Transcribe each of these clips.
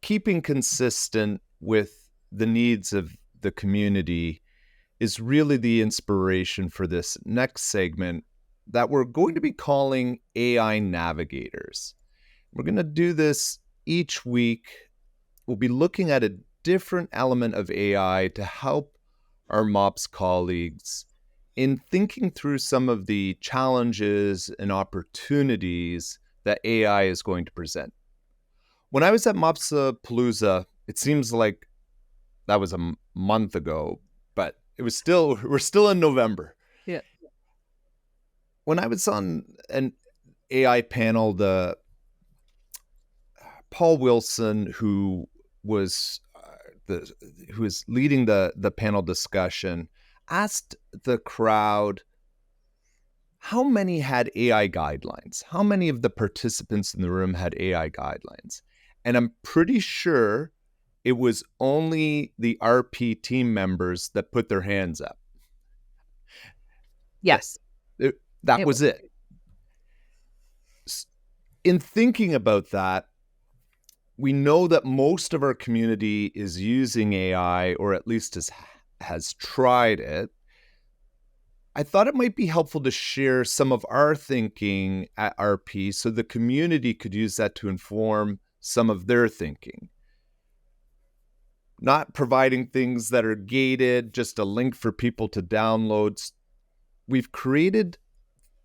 keeping consistent with the needs of the community is really the inspiration for this next segment that we're going to be calling AI Navigators. We're going to do this each week. We'll be looking at a different element of AI to help our MOPS colleagues in thinking through some of the challenges and opportunities that AI is going to present. When I was at MOPS Palooza, it seems like that was a month ago, but we're still in November. Yeah. When I was on an AI panel, the Paul Wilson, who was leading the panel discussion, asked the crowd how many had AI guidelines. How many of the participants in the room had AI guidelines? And I'm pretty sure it was only the RP team members that put their hands up. Yes. That was it. In thinking about that, we know that most of our community is using AI, or at least has tried it. I thought it might be helpful to share some of our thinking at RP so the community could use that to inform some of their thinking. Not providing things that are gated, just a link for people to download. We've created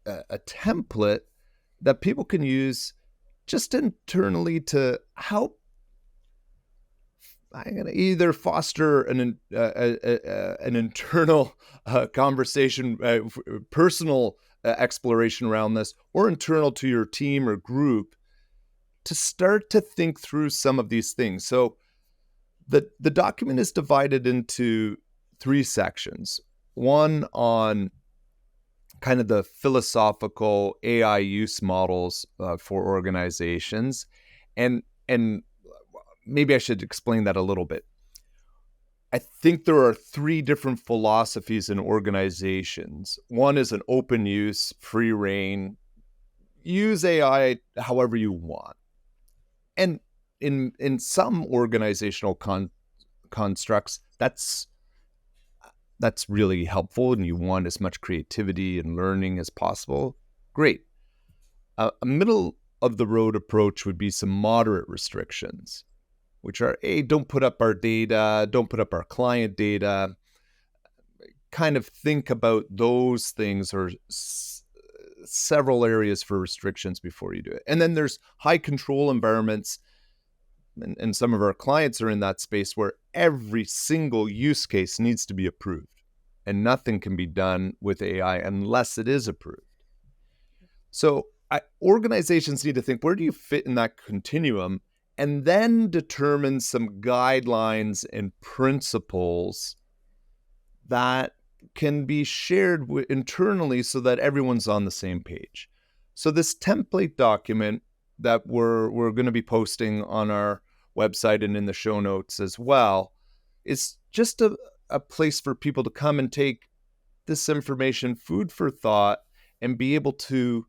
a template that people can use just internally to help either foster an internal conversation, personal exploration around this, or internal to your team or group to start to think through some of these things. So the document is divided into 3 sections. One on kind of the philosophical AI use models for organizations. And maybe I should explain that a little bit. I think there are 3 different philosophies in organizations. One is an open use, free reign, use AI however you want. And in some organizational constructs, that's really helpful, and you want as much creativity and learning as possible. Great. A middle of the road approach would be some moderate restrictions, which are, don't put up our data, don't put up our client data. Kind of think about those things, or several areas for restrictions before you do it. And then there's high control environments, and some of our clients are in that space where every single use case needs to be approved, and nothing can be done with AI unless it is approved. So organizations need to think, where do you fit in that continuum? And then determine some guidelines and principles that can be shared internally so that everyone's on the same page. So this template document that we're going to be posting on our website and in the show notes as well is just a place for people to come and take this information, food for thought, and be able to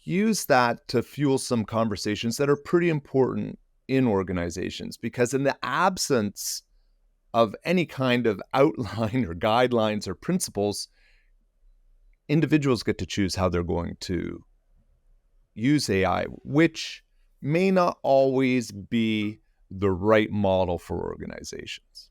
use that to fuel some conversations that are pretty important in organizations. Because in the absence of any kind of outline or guidelines or principles, individuals get to choose how they're going to use AI, which may not always be the right model for organizations.